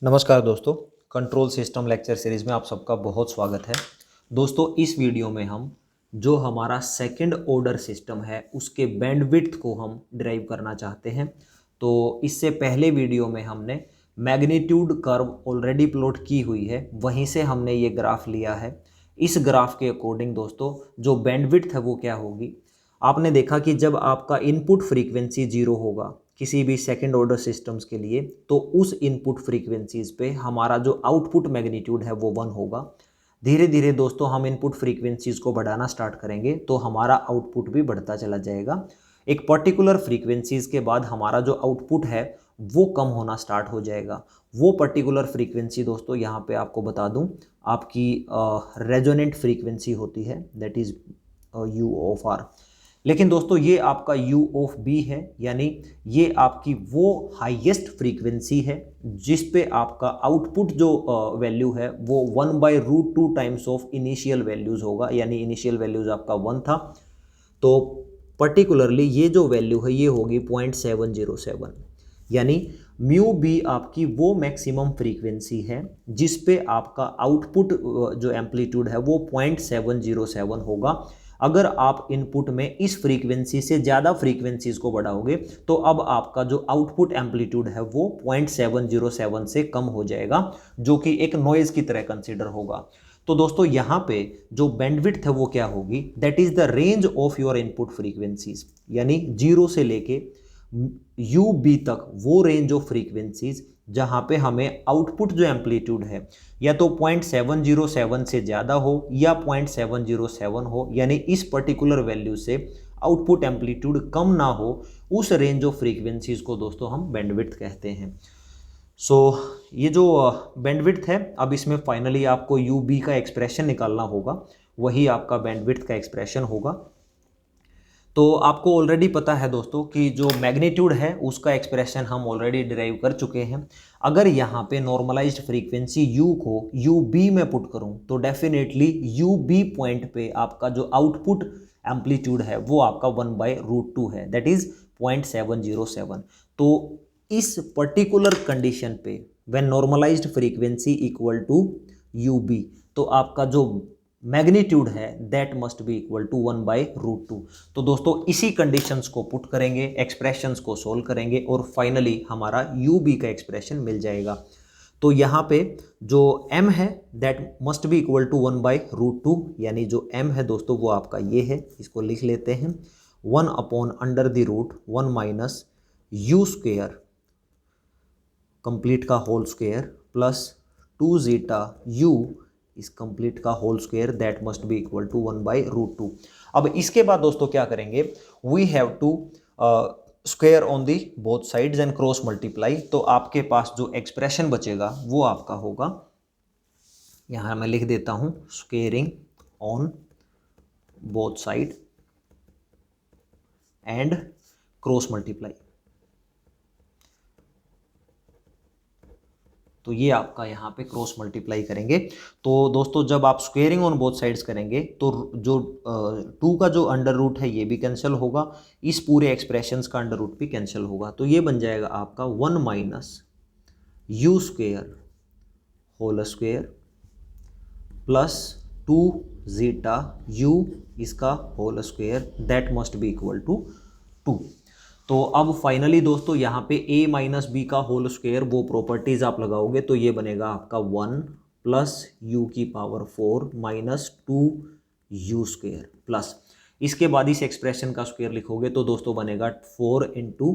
नमस्कार दोस्तों, control system lecture series में आप सबका बहुत स्वागत है। दोस्तों, इस वीडियो में हम जो हमारा सेकंड ऑर्डर सिस्टम है उसके बैंडविड्थ को हम डिराइव करना चाहते हैं। तो इससे पहले वीडियो में हमने मैग्नीट्यूड कर्व ऑलरेडी प्लॉट की हुई है, वहीं से हमने ये ग्राफ लिया है। इस ग्राफ के अकॉर्डिंग दोस्तों जो बैंडविड्थ है वो क्या होगी। आपने देखा कि जब आपका इनपुट फ्रीक्वेंसी 0 होगा किसी भी सेकंड ऑर्डर सिस्टम्स के लिए, तो उस इनपुट फ्रीक्वेंसीज पे हमारा जो आउटपुट मैग्नीट्यूड है वो 1 होगा। धीरे धीरे दोस्तों हम इनपुट फ्रीक्वेंसीज को बढ़ाना स्टार्ट करेंगे तो हमारा आउटपुट भी बढ़ता चला जाएगा। एक पर्टिकुलर फ्रीक्वेंसीज के बाद हमारा जो आउटपुट है वो कम होना स्टार्ट हो जाएगा। वो पर्टिकुलर फ्रीक्वेंसी दोस्तों यहाँ पे आपको बता दूं, आपकी रेजोनेंट फ्रीक्वेंसी होती है, that is u of r. लेकिन दोस्तों ये आपका u ऑफ b है, यानी ये आपकी वो हाईएस्ट फ्रीक्वेंसी है जिस पे आपका आउटपुट जो वैल्यू है वो 1/√2 टाइम्स ऑफ इनिशियल वैल्यूज होगा, यानी इनिशियल वैल्यूज आपका 1 था। तो पर्टिकुलरली ये जो वैल्यू है ये होगी 0.707, यानी म्यू बी आपकी वो मैक्सिमम फ्रीक्वेंसी है जिस पे आपका आउटपुट जो एम्पलीट्यूड है वो 0.707 होगा। अगर आप इनपुट में इस फ्रीक्वेंसी से ज़्यादा फ्रीक्वेंसीज को बढ़ाओगे तो अब आपका जो आउटपुट एम्पलीट्यूड है वो 0.707 से कम हो जाएगा, जो कि एक नॉइज की तरह कंसीडर होगा। तो दोस्तों यहाँ पे जो बैंडविड्थ है वो क्या होगी, that is the range of your input frequencies, यानी 0 से लेके यू बी तक वो रेंज ऑफ फ्रीक्वेंसीज जहाँ पे हमें आउटपुट जो एम्पलीट्यूड है या तो 0.707 से ज़्यादा हो या 0.707 हो, यानी इस पर्टिकुलर वैल्यू से आउटपुट एम्पलीट्यूड कम ना हो, उस रेंज ऑफ फ्रीक्वेंसीज को दोस्तों हम बैंडविड्थ कहते हैं। सो ये जो बैंडविड्थ है, अब इसमें फाइनली आपको यू बी का एक्सप्रेशन निकालना होगा, वही आपका बैंडविड्थ का एक्सप्रेशन होगा। तो आपको ऑलरेडी पता है दोस्तों कि जो मैग्नीट्यूड है उसका एक्सप्रेशन हम ऑलरेडी डिराइव कर चुके हैं। अगर यहाँ पे नॉर्मलाइज्ड फ्रीक्वेंसी u को यू बी में पुट करूँ तो डेफिनेटली यू बी पॉइंट पे आपका जो आउटपुट एम्पलीट्यूड है वो आपका 1/√2 है, दैट इज 0.707। तो इस पर्टिकुलर कंडीशन पे when normalized frequency equal to u b, तो आपका जो मैग्नीट्यूड है that must be equal to 1/√2। तो दोस्तों इसी कंडीशंस को पुट करेंगे, एक्सप्रेशंस को सोल्व करेंगे और फाइनली हमारा यू बी का एक्सप्रेशन मिल जाएगा। तो यहाँ पे जो m है that must be equal to 1/√2, यानी जो m है दोस्तों वो आपका ये है, इसको लिख लेते हैं 1/√1 माइनस यू स्क्वेयर कंप्लीट का whole square plus 2 zeta u इस कंप्लीट का whole square that must be equal to 1/√2। अब इसके बाद दोस्तों क्या करेंगे, we have to square on the both sides and cross multiply. तो आपके पास जो एक्सप्रेशन बचेगा वो आपका होगा, यहां मैं लिख देता हूं squaring on both side and cross multiply. तो ये आपका यहाँ पे क्रॉस मल्टीप्लाई करेंगे। तो दोस्तों जब आप स्क्वेयरिंग ऑन बोथ साइड्स करेंगे तो जो 2 का जो अंडर रूट है ये भी कैंसिल होगा, इस पूरे एक्सप्रेशंस का अंडर रूट भी कैंसिल होगा। तो ये बन जाएगा आपका 1 minus u square whole square plus 2 zeta u इसका whole square that must be equal to 2। तो अब फाइनली दोस्तों यहाँ पे a माइनस बी का होल स्क्वायर वो प्रॉपर्टीज आप लगाओगे तो ये बनेगा आपका 1 प्लस यू की power 4 minus 2 u square plus, इसके बाद इस एक्सप्रेशन का स्क्वायर लिखोगे तो दोस्तों बनेगा 4 into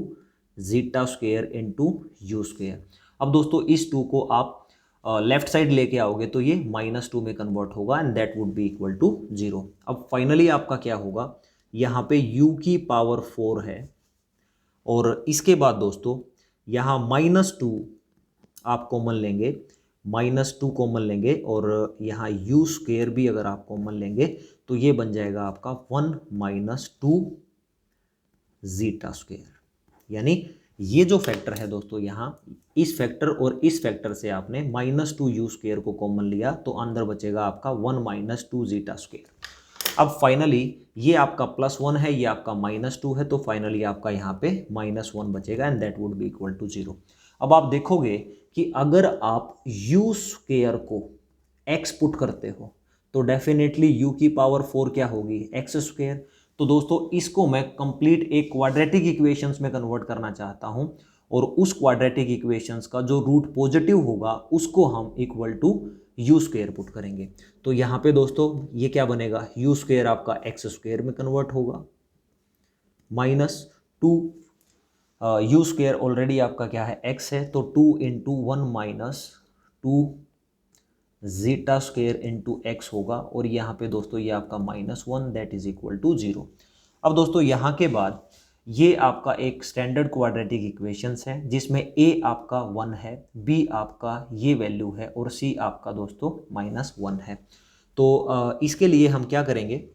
zeta square into you square. अब दोस्तों इस 2 को आप लेफ्ट साइड लेके आओगे तो ये -2 में कन्वर्ट होगा and that would be equal to 0। अब फाइनली आपका क्या होगा, यहाँ पे u की पावर 4 है और इसके बाद दोस्तों यहाँ -2 आप कॉमन लेंगे, -2 कॉमन लेंगे और यहाँ यू स्क्वेयर भी अगर आप कॉमन लेंगे तो ये बन जाएगा आपका 1 माइनस 2 जीटा स्क्वेयर। यानी ये जो फैक्टर है दोस्तों यहाँ इस फैक्टर और इस फैक्टर से आपने -2 यू स्क्वेयर को कॉमन लिया तो अंदर बचेगा आपका 1 माइनस 2 जीटा स्क्वेयर। अब फाइनली ये आपका +1 है, ये आपका -2 है, तो फाइनली आपका यहाँ पे -1 बचेगा and that would be equal to 0। अब आप देखोगे कि अगर आप यू स्क्वायर को एक्स पुट करते हो तो डेफिनेटली यू की पावर 4 क्या होगी, एक्स स्क्वायर। तो दोस्तों इसको मैं कंप्लीट एक क्वाड्रेटिक इक्वेशंस में कन्वर्ट करना चाहता हूं और उस क्वाड्रेटिक इक्वेशंस का जो रूट पॉजिटिव होगा उसको हम equal to u square put करेंगे। तो यहाँ पे दोस्तों ये क्या बनेगा, यू स्क्वायर आपका एक्स स्क्वायर में कन्वर्ट होगा माइनस 2, यू स्क्वायर ऑलरेडी आपका क्या है, एक्स है, तो 2 into 1 minus 2 zeta square into x होगा और यहाँ पे दोस्तों ये आपका -1 दैट इज इक्वल टू 0। अब दोस्तों यहाँ के बाद ये आपका एक स्टैंडर्ड क्वाड्रेटिक इक्वेशंस है जिसमें a आपका 1 है, b आपका ये वैल्यू है और c आपका दोस्तों -1 है। तो इसके लिए हम क्या करेंगे,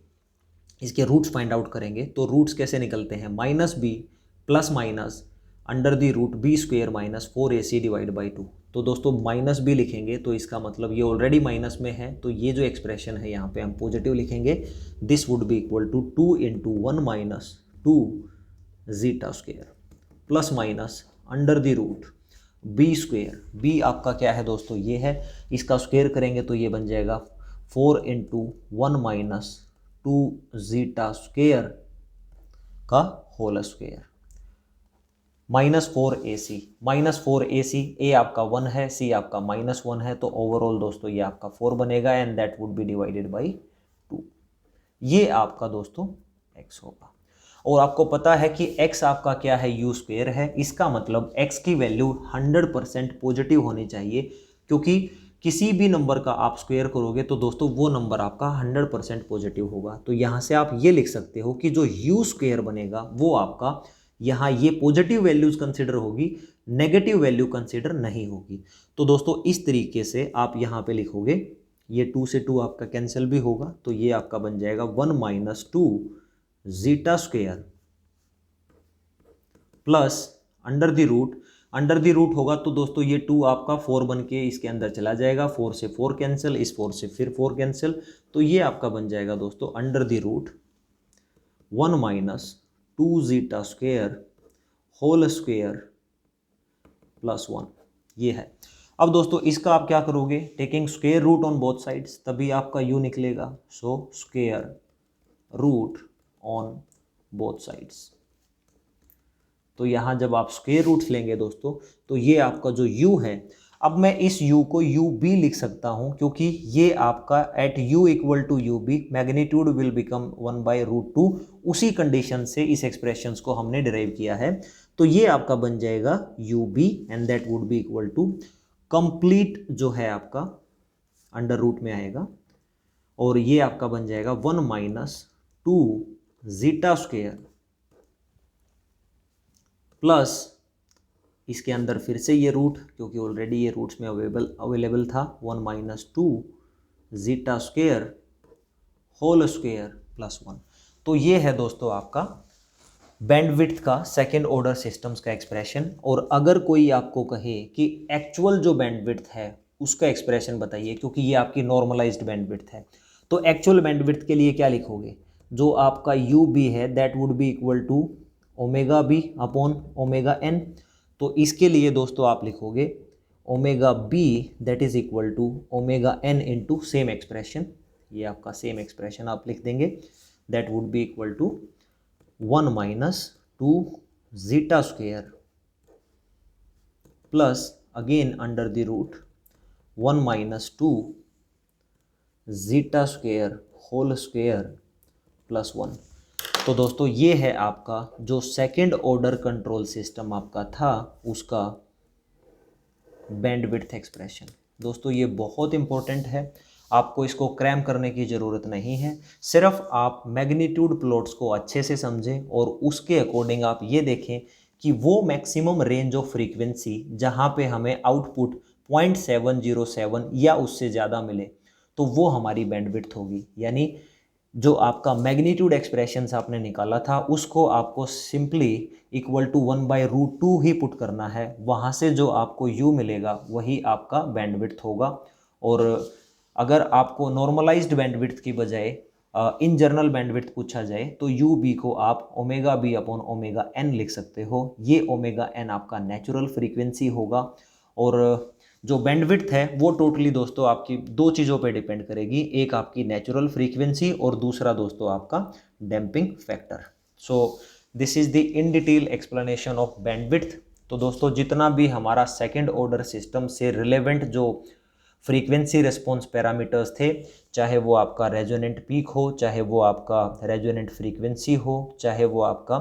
इसके रूट्स फाइंड आउट करेंगे। तो रूट्स कैसे निकलते हैं, -b plus minus under the root b square minus 4ac divide by 2। तो दोस्तों -b लिखेंगे तो इसका मतलब ये ऑलरेडी माइनस में है, तो ये जो एक्सप्रेशन है यहाँ पे हम पॉजिटिव लिखेंगे। This would be equal to 2 into 1 minus 2 zeta square plus minus under the root b square, b आपका क्या है दोस्तों ये है, इसका स्क्वेयर करेंगे तो ये बन जाएगा 4 इंटू 1 माइनस 2 जीटा स्क्वेयर का होल स्क्वेयर -4ac ए आपका 1 है, सी आपका -1 है, तो ओवरऑल दोस्तों ये आपका 4 बनेगा and that would B divided by 2। ये आपका दोस्तों x होगा और आपको पता है कि x आपका क्या है, यू स्क्वायर है। इसका मतलब x की वैल्यू 100% पॉजिटिव होनी चाहिए, क्योंकि किसी भी नंबर का आप स्क्वायर करोगे तो दोस्तों वो नंबर आपका 100% पॉजिटिव होगा। तो यहाँ से आप ये लिख सकते हो कि जो यू स्क्वायर बनेगा वो आपका यहाँ ये पॉजिटिव वैल्यूज कंसिडर होगी, नेगेटिव वैल्यू कंसिडर नहीं होगी। तो दोस्तों इस तरीके से आप यहाँ पे लिखोगे, ये 2 से 2 आपका कैंसिल भी होगा, तो ये आपका बन जाएगा 1 minus 2 zeta square plus under the root होगा तो दोस्तों ये 2 आपका 4 बन के इसके अंदर चला जाएगा, 4 से 4 कैंसिल, इस 4 से फिर 4 कैंसिल, तो ये आपका बन जाएगा दोस्तों under the root 1 minus 2 zeta square whole square plus 1, ये है। अब दोस्तों इसका आप क्या करोगे, taking square root on both sides, तभी आपका u निकलेगा। So square root on both sides, तो यहाँ जब आप स्क्वायर रूट्स लेंगे दोस्तों तो ये आपका जो u है, अब मैं इस u को ub लिख सकता हूँ, क्योंकि ये आपका at u equal to ub magnitude will become 1/√2, उसी कंडीशन से इस एक्सप्रेशंस को हमने डिराइव किया है। तो ये आपका बन जाएगा ub and that would be equal to complete जो है आपका अंडर रूट में आएगा और ये आपका बन जाएगा 1 माइनस 2 जीटा स्क्वायर प्लस इसके अंदर फिर से ये रूट, क्योंकि ऑलरेडी ये रूट्स में अवेलेबल था, 1 minus 2 zeta square whole square plus 1। तो ये है दोस्तों आपका बैंडविड्थ का सेकंड ऑर्डर सिस्टम्स का एक्सप्रेशन। और अगर कोई आपको कहे कि एक्चुअल जो बैंडविड्थ है उसका एक्सप्रेशन बताइए, क्योंकि ये आपकी नॉर्मलाइज्ड बैंडविड्थ है, तो एक्चुअल बैंडविड्थ के लिए क्या लिखोगे, जो आपका यू बी है that would be equal to omega b upon omega n. तो इसके लिए दोस्तों आप लिखोगे omega b that is equal to omega n into same expression, ये आपका सेम एक्सप्रेशन आप लिख देंगे, that would be equal to 1 minus 2 zeta square plus again under the root 1 minus 2 zeta square whole square plus 1। तो दोस्तों ये है आपका जो सेकंड ऑर्डर कंट्रोल सिस्टम आपका था उसका बैंडविड्थ एक्सप्रेशन। दोस्तों ये बहुत इंपॉर्टेंट है, आपको इसको क्रैम करने की ज़रूरत नहीं है, सिर्फ आप मैग्नीट्यूड प्लॉट्स को अच्छे से समझें और उसके अकॉर्डिंग आप ये देखें कि वो मैक्सिमम रेंज ऑफ फ्रीक्वेंसी जहाँ पे हमें आउटपुट 0.707 या उससे ज़्यादा मिले तो वो हमारी बैंडविड्थ होगी। यानी जो आपका मैग्नीट्यूड एक्सप्रेशंस आपने निकाला था उसको आपको सिंपली इक्वल टू 1/√2 ही पुट करना है, वहाँ से जो आपको u मिलेगा वही आपका बैंडविड्थ होगा। और अगर आपको नॉर्मलाइज्ड बैंडविड्थ की बजाय इन जनरल बैंडविड्थ पूछा जाए तो यू बी को आप omega b upon omega n लिख सकते हो। ये ओमेगा एन आपका नेचुरल फ्रीक्वेंसी होगा और जो बैंडविड्थ है वो टोटली दोस्तों आपकी दो चीज़ों पे डिपेंड करेगी, एक आपकी नेचुरल फ्रीक्वेंसी और दूसरा दोस्तों आपका damping factor. So this is the in detail explanation of bandwidth. तो दोस्तों जितना भी हमारा सेकंड ऑर्डर सिस्टम से रिलेवेंट जो फ्रीक्वेंसी रिस्पॉन्स पैरामीटर्स थे, चाहे वो आपका रेजोनेंट पीक हो, चाहे वो आपका रेजोनेंट फ्रीक्वेंसी हो, चाहे वो आपका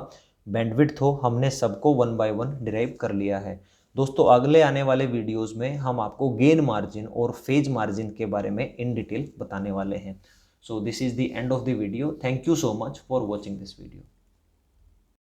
बैंडविड्थ हो, हमने सबको वन बाय वन डिराइव कर लिया है। दोस्तों अगले आने वाले वीडियोस में हम आपको गेन मार्जिन और फेज मार्जिन के बारे में इन डिटेल बताने वाले हैं। So this is the end of the video. Thank you so much for watching this video.